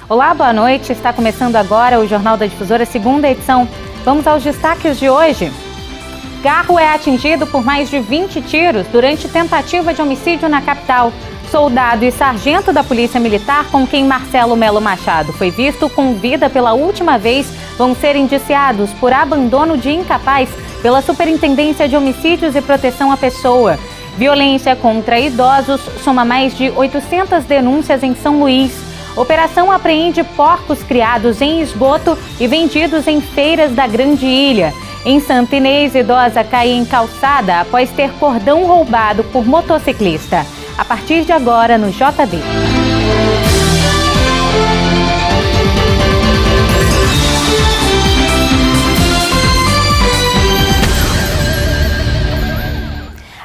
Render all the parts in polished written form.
Olá, boa noite. Está começando agora o Jornal da Difusora, segunda edição. Vamos aos destaques de hoje. Carro é atingido por mais de 20 tiros durante tentativa de homicídio na capital. Soldado e sargento da Polícia Militar, com quem Marcelo Melo Machado foi visto com vida pela última vez, vão ser indiciados por abandono de incapaz pela Superintendência de Homicídios e Proteção à Pessoa. Violência contra idosos soma mais de 800 denúncias em São Luís. Operação apreende porcos criados em esgoto e vendidos em feiras da Grande Ilha. Em Santa Inês, idosa cai em calçada após ter cordão roubado por motociclista. A partir de agora no JD.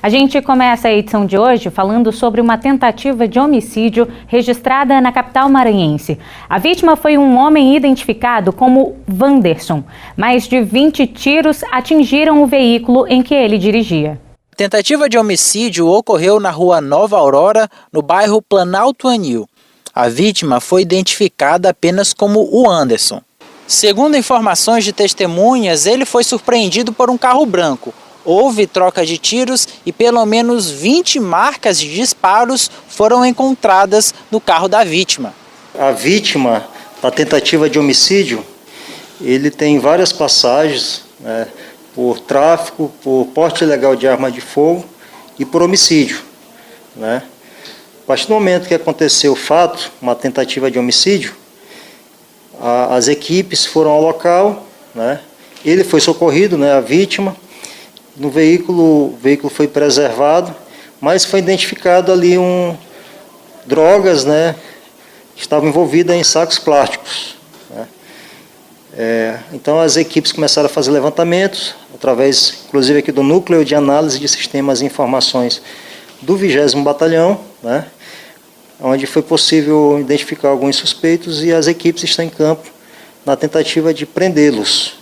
A gente começa a edição de hoje falando sobre uma tentativa de homicídio registrada na capital maranhense. A vítima foi um homem identificado como Wanderson. Mais de 20 tiros atingiram o veículo em que ele dirigia. A tentativa de homicídio ocorreu na rua Nova Aurora, no bairro Planalto Anil. A vítima foi identificada apenas como o Anderson. Segundo informações de testemunhas, ele foi surpreendido por um carro branco. Houve troca de tiros e pelo menos 20 marcas de disparos foram encontradas no carro da vítima. A vítima da tentativa de homicídio, ele tem várias passagens, por tráfico, por porte ilegal de arma de fogo e por homicídio. A partir do momento que aconteceu o fato, uma tentativa de homicídio, as equipes foram ao local, ele foi socorrido, a vítima. No veículo, o veículo foi preservado, mas foi identificado ali drogas, que estavam envolvidas em sacos plásticos. Então as equipes começaram a fazer levantamentos, através, inclusive aqui do Núcleo de Análise de Sistemas e Informações do 20º Batalhão, onde foi possível identificar alguns suspeitos e as equipes estão em campo na tentativa de prendê-los.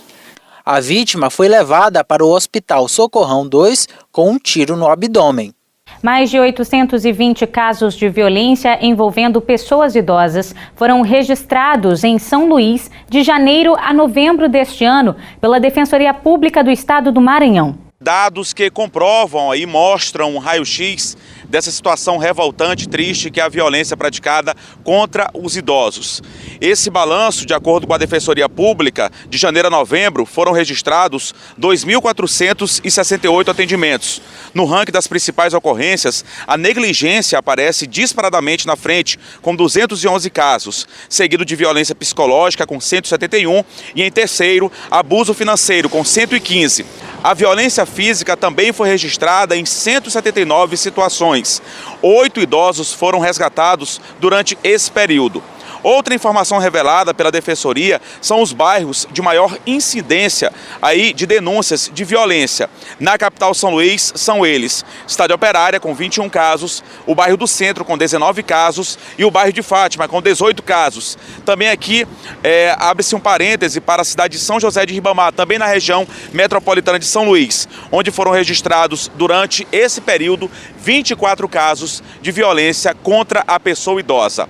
A vítima foi levada para o Hospital Socorrão 2 com um tiro no abdômen. Mais de 820 casos de violência envolvendo pessoas idosas foram registrados em São Luís de janeiro a novembro deste ano pela Defensoria Pública do Estado do Maranhão. Dados que comprovam e mostram um raio-x dessa situação revoltante e triste que é a violência praticada contra os idosos. Esse balanço, de acordo com a Defensoria Pública, de janeiro a novembro, foram registrados 2.468 atendimentos. No ranking das principais ocorrências, a negligência aparece disparadamente na frente, com 211 casos, seguido de violência psicológica, com 171, e em terceiro, abuso financeiro, com 115. A violência física também foi registrada em 179 situações. 8 idosos foram resgatados durante esse período. Outra informação revelada pela Defensoria são os bairros de maior incidência de denúncias de violência. Na capital São Luís são eles: Cidade Operária com 21 casos, o bairro do Centro com 19 casos e o bairro de Fátima com 18 casos. Também aqui abre-se um parêntese para a cidade de São José de Ribamar, também na região metropolitana de São Luís, onde foram registrados durante esse período 24 casos de violência contra a pessoa idosa.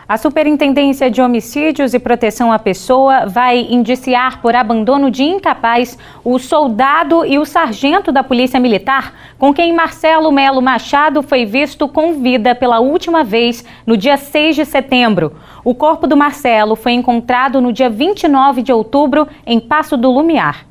A Superintendência de Homicídios e Proteção à Pessoa vai indiciar por abandono de incapaz o soldado e o sargento da Polícia Militar, com quem Marcelo Melo Machado foi visto com vida pela última vez no dia 6 de setembro. O corpo do Marcelo foi encontrado no dia 29 de outubro em Passo do Lumiar.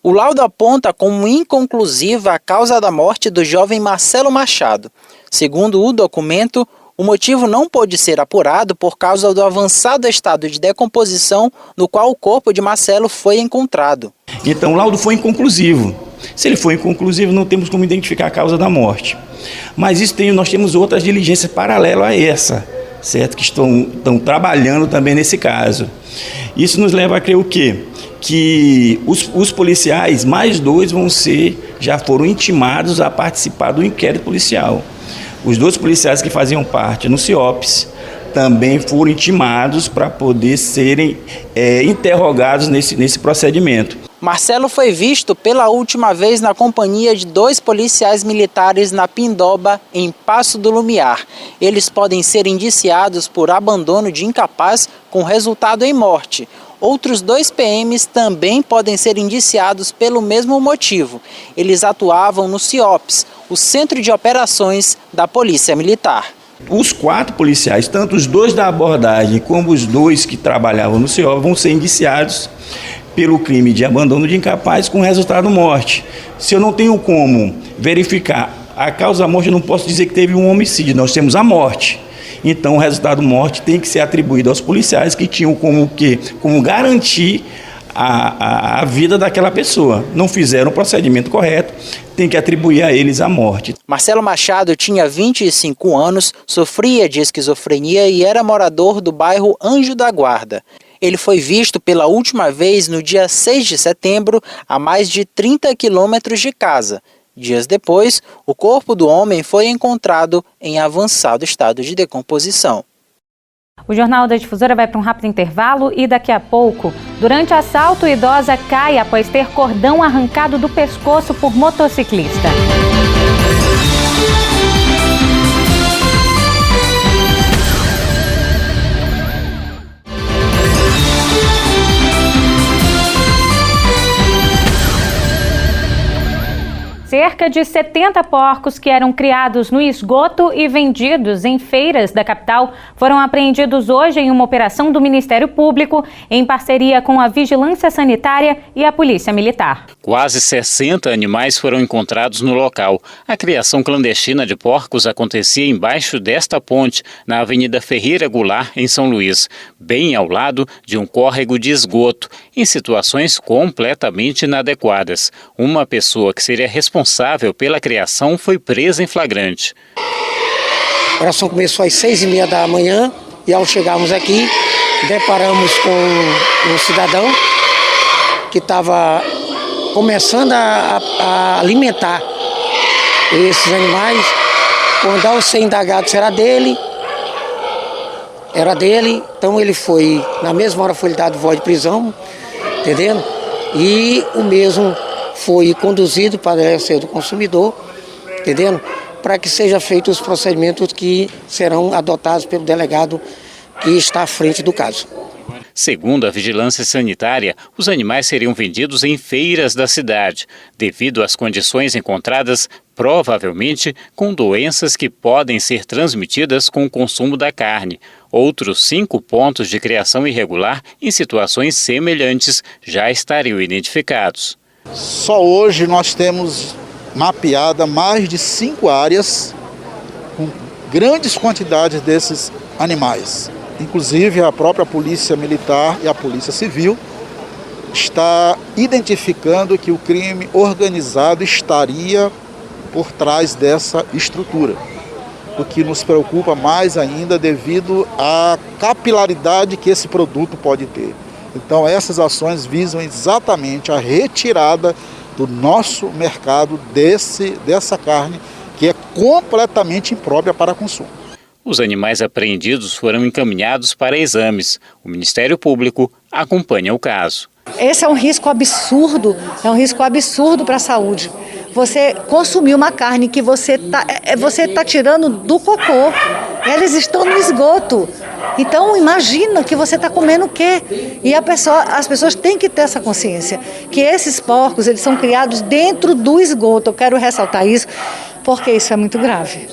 O laudo aponta como inconclusiva a causa da morte do jovem Marcelo Machado. Segundo o documento, o motivo não pôde ser apurado por causa do avançado estado de decomposição no qual o corpo de Marcelo foi encontrado. Então o laudo foi inconclusivo. Se ele for inconclusivo, não temos como identificar a causa da morte. Mas nós temos outras diligências paralelas a essa, certo? Que estão trabalhando também nesse caso. Isso nos leva a crer o quê? Que os policiais, mais 2 já foram intimados a participar do inquérito policial. Os 2 policiais que faziam parte no CIOPS também foram intimados para poder serem interrogados nesse procedimento. Marcelo foi visto pela última vez na companhia de 2 policiais militares na Pindoba, em Passo do Lumiar. Eles podem ser indiciados por abandono de incapaz com resultado em morte. Outros 2 PMs também podem ser indiciados pelo mesmo motivo. Eles atuavam no CIOPS, o Centro de Operações da Polícia Militar. Os 4 policiais, tanto os 2 da abordagem como os 2 que trabalhavam no CIOPS, vão ser indiciados pelo crime de abandono de incapaz com resultado morte. Se eu não tenho como verificar a causa da morte, eu não posso dizer que teve um homicídio, nós temos a morte. Então o resultado morte tem que ser atribuído aos policiais que tinham como garantir a vida daquela pessoa. Não fizeram o procedimento correto, tem que atribuir a eles a morte. Marcelo Machado tinha 25 anos, sofria de esquizofrenia e era morador do bairro Anjo da Guarda. Ele foi visto pela última vez no dia 6 de setembro, a mais de 30 quilômetros de casa. Dias depois, o corpo do homem foi encontrado em avançado estado de decomposição. O Jornal da Difusora vai para um rápido intervalo e daqui a pouco, durante assalto, idosa cai após ter cordão arrancado do pescoço por motociclista. Cerca de 70 porcos que eram criados no esgoto e vendidos em feiras da capital foram apreendidos hoje em uma operação do Ministério Público em parceria com a Vigilância Sanitária e a Polícia Militar. Quase 60 animais foram encontrados no local. A criação clandestina de porcos acontecia embaixo desta ponte, na Avenida Ferreira Goulart, em São Luís, bem ao lado de um córrego de esgoto, em situações completamente inadequadas. Uma pessoa que seria responsável pela criação foi presa em flagrante. A operação começou às 6h30 da manhã e ao chegarmos aqui, deparamos com um cidadão que estava começando a alimentar esses animais. Quando ao ser indagado se era dele, então ele foi, na mesma hora foi dado voz de prisão, entendendo? E o mesmo foi conduzido para a delegacia do consumidor, entendendo? Para que sejam feitos os procedimentos que serão adotados pelo delegado que está à frente do caso. Segundo a Vigilância Sanitária, os animais seriam vendidos em feiras da cidade, devido às condições encontradas, provavelmente com doenças que podem ser transmitidas com o consumo da carne. Outros 5 pontos de criação irregular em situações semelhantes já estariam identificados. Só hoje nós temos mapeada mais de 5 áreas com grandes quantidades desses animais. Inclusive a própria Polícia Militar e a Polícia Civil está identificando que o crime organizado estaria por trás dessa estrutura. O que nos preocupa mais ainda devido à capilaridade que esse produto pode ter. Então essas ações visam exatamente a retirada do nosso mercado dessa carne que é completamente imprópria para consumo. Os animais apreendidos foram encaminhados para exames. O Ministério Público acompanha o caso. Esse é um risco absurdo para a saúde. Você consumir uma carne que você tá tirando do cocô. Eles estão no esgoto. Então imagina que você está comendo o quê? E as pessoas têm que ter essa consciência, que esses porcos eles são criados dentro do esgoto. Eu quero ressaltar isso, porque isso é muito grave.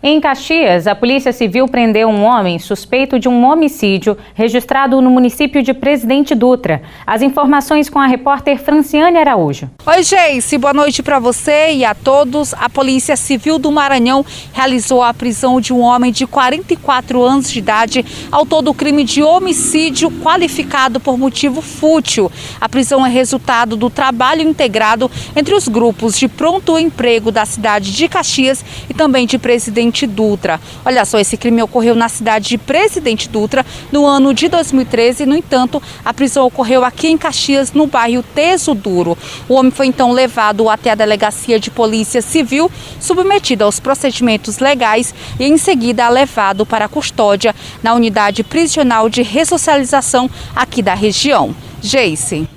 Em Caxias, a Polícia Civil prendeu um homem suspeito de um homicídio registrado no município de Presidente Dutra. As informações com a repórter Franciane Araújo. Oi, Geice, boa noite para você e a todos. A Polícia Civil do Maranhão realizou a prisão de um homem de 44 anos de idade, autor do crime de homicídio qualificado por motivo fútil. A prisão é resultado do trabalho integrado entre os grupos de pronto emprego da cidade de Caxias e também de Presidente Dutra. Olha só, esse crime ocorreu na cidade de Presidente Dutra no ano de 2013. No entanto, a prisão ocorreu aqui em Caxias, no bairro Teso Duro. O homem foi então levado até a delegacia de polícia civil, submetido aos procedimentos legais e em seguida levado para a custódia na unidade prisional de ressocialização aqui da região. Geice.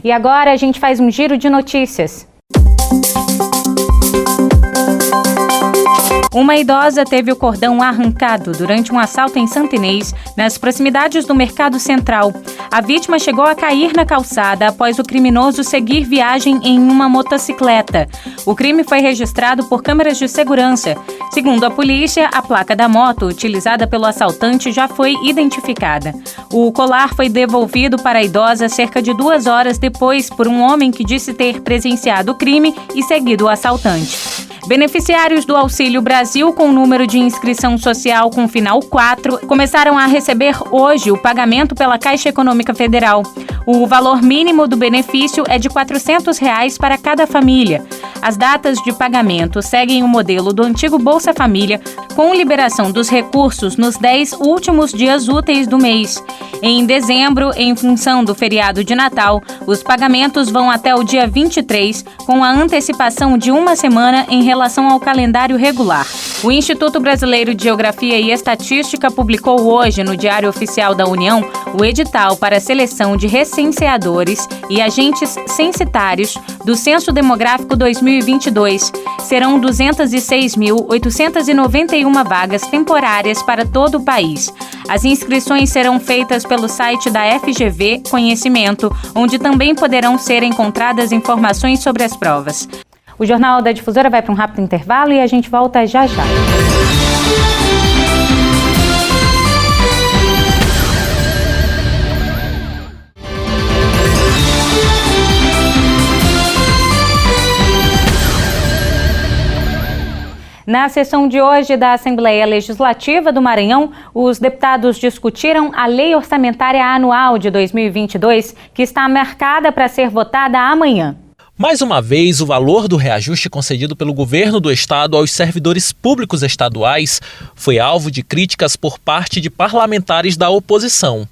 E agora a gente faz um giro de notícias. Uma idosa teve o cordão arrancado durante um assalto em Santo Inês, nas proximidades do Mercado Central. A vítima chegou a cair na calçada após o criminoso seguir viagem em uma motocicleta. O crime foi registrado por câmeras de segurança. Segundo a polícia, a placa da moto utilizada pelo assaltante já foi identificada. O colar foi devolvido para a idosa cerca de 2 horas depois por um homem que disse ter presenciado o crime e seguido o assaltante. Beneficiários do Auxílio Brasil com número de inscrição social com final 4 começaram a receber hoje o pagamento pela Caixa Econômica Federal. O valor mínimo do benefício é de R$ 400 para cada família. As datas de pagamento seguem o modelo do antigo Bolsa Família, com liberação dos recursos nos 10 últimos dias úteis do mês. Em dezembro, em função do feriado de Natal, os pagamentos vão até o dia 23, com a antecipação de uma semana em relação ao calendário regular. O Instituto Brasileiro de Geografia e Estatística publicou hoje, no Diário Oficial da União, o edital para a seleção de recenseadores e agentes censitários do Censo Demográfico 2022. Serão 206.891 vagas temporárias para todo o país. As inscrições serão feitas pelo site da FGV Conhecimento, onde também poderão ser encontradas informações sobre as provas. O Jornal da Difusora vai para um rápido intervalo e a gente volta já já. Na sessão de hoje da Assembleia Legislativa do Maranhão, os deputados discutiram a Lei Orçamentária Anual de 2022, que está marcada para ser votada amanhã. Mais uma vez, o valor do reajuste concedido pelo governo do estado aos servidores públicos estaduais foi alvo de críticas por parte de parlamentares da oposição.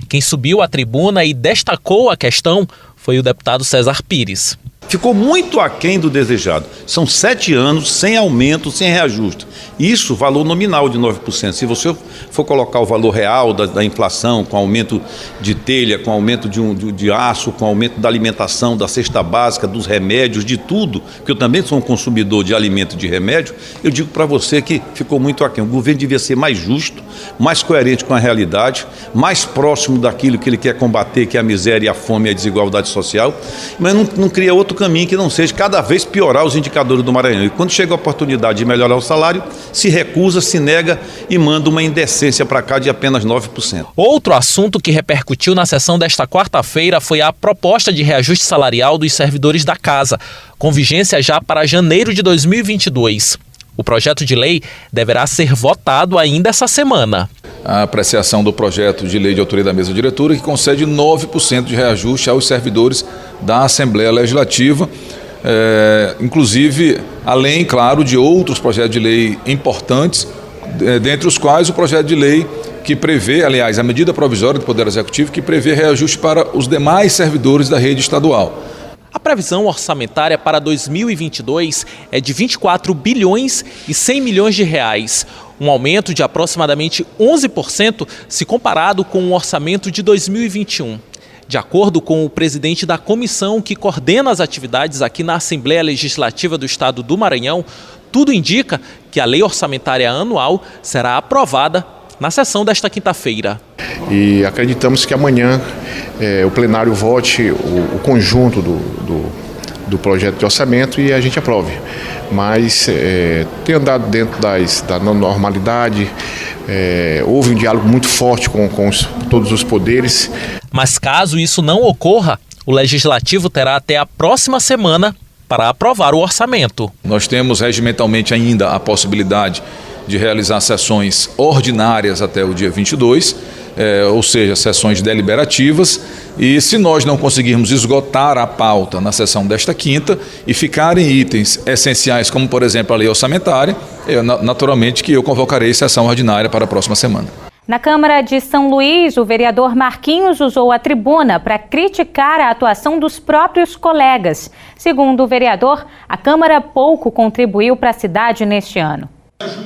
Quem subiu à tribuna e destacou a questão foi o deputado César Pires. Ficou muito aquém do desejado. São 7 anos sem aumento, sem reajuste. Isso, valor nominal de 9%. Se você for colocar o valor real da inflação, com aumento de telha, com aumento de aço, com aumento da alimentação, da cesta básica, dos remédios, de tudo, porque eu também sou um consumidor de alimento e de remédio, eu digo para você que ficou muito aquém. O governo devia ser mais justo, mais coerente com a realidade, mais próximo daquilo que ele quer combater, que é a miséria, a fome e a desigualdade social, mas não cria outro caminho que não seja cada vez piorar os indicadores do Maranhão. E quando chega a oportunidade de melhorar o salário, se recusa, se nega e manda uma indecência para cá de apenas 9%. Outro assunto que repercutiu na sessão desta quarta-feira foi a proposta de reajuste salarial dos servidores da casa, com vigência já para janeiro de 2022. O projeto de lei deverá ser votado ainda essa semana. A apreciação do projeto de lei de autoria da mesa diretora, que concede 9% de reajuste aos servidores da Assembleia Legislativa, inclusive, além, claro, de outros projetos de lei importantes, dentre os quais o projeto de lei que prevê, aliás, a medida provisória do Poder Executivo, que prevê reajuste para os demais servidores da rede estadual. A previsão orçamentária para 2022 é de 24 bilhões e 100 milhões de reais, um aumento de aproximadamente 11% se comparado com o orçamento de 2021. De acordo com o presidente da comissão que coordena as atividades aqui na Assembleia Legislativa do Estado do Maranhão, tudo indica que a lei orçamentária anual será aprovada na sessão desta quinta-feira. E acreditamos que amanhã o plenário vote o conjunto do projeto de orçamento e a gente aprove. Mas tem andado dentro da normalidade, houve um diálogo muito forte com todos os poderes. Mas caso isso não ocorra, o Legislativo terá até a próxima semana para aprovar o orçamento. Nós temos regimentalmente ainda a possibilidade de realizar sessões ordinárias até o dia 22, ou seja, sessões deliberativas, e se nós não conseguirmos esgotar a pauta na sessão desta quinta e ficarem itens essenciais, como por exemplo a lei orçamentária, naturalmente que eu convocarei sessão ordinária para a próxima semana. Na Câmara de São Luís, o vereador Marquinhos usou a tribuna para criticar a atuação dos próprios colegas. Segundo o vereador, a Câmara pouco contribuiu para a cidade neste ano.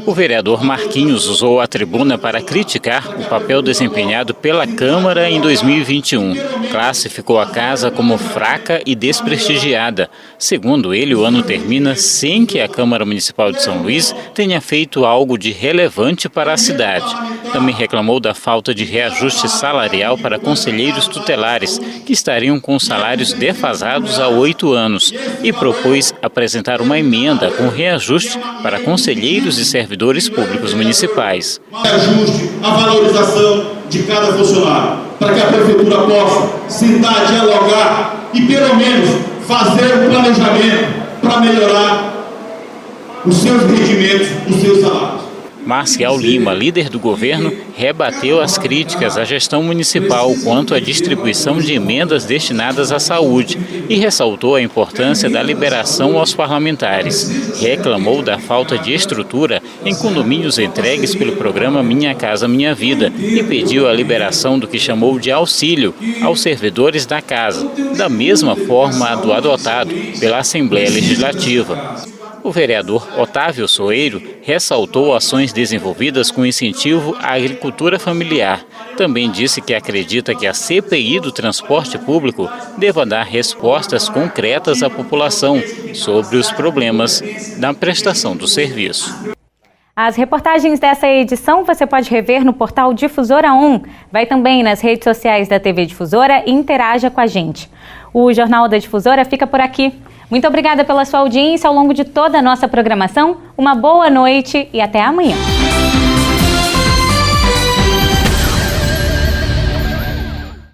O vereador Marquinhos usou a tribuna para criticar o papel desempenhado pela Câmara em 2021. Classificou a casa como fraca e desprestigiada. Segundo ele, o ano termina sem que a Câmara Municipal de São Luís tenha feito algo de relevante para a cidade. Também reclamou da falta de reajuste salarial para conselheiros tutelares, que estariam com salários defasados há 8 anos, e propôs apresentar uma emenda com reajuste para conselheiros e servidores públicos municipais. Reajuste a valorização de cada funcionário, para que a prefeitura possa sentar, dialogar e pelo menos fazer um planejamento para melhorar os seus rendimentos, os seus salários. Marcial Lima, líder do governo, rebateu as críticas à gestão municipal quanto à distribuição de emendas destinadas à saúde e ressaltou a importância da liberação aos parlamentares. Reclamou da falta de estrutura em condomínios entregues pelo programa Minha Casa Minha Vida e pediu a liberação do que chamou de auxílio aos servidores da casa, da mesma forma do adotado pela Assembleia Legislativa. O vereador Otávio Soeiro ressaltou ações desenvolvidas com incentivo à agricultura familiar. Também disse que acredita que a CPI do transporte público deva dar respostas concretas à população sobre os problemas na prestação do serviço. As reportagens dessa edição você pode rever no portal Difusora 1. Vai também nas redes sociais da TV Difusora e interaja com a gente. O Jornal da Difusora fica por aqui. Muito obrigada pela sua audiência ao longo de toda a nossa programação. Uma boa noite e até amanhã.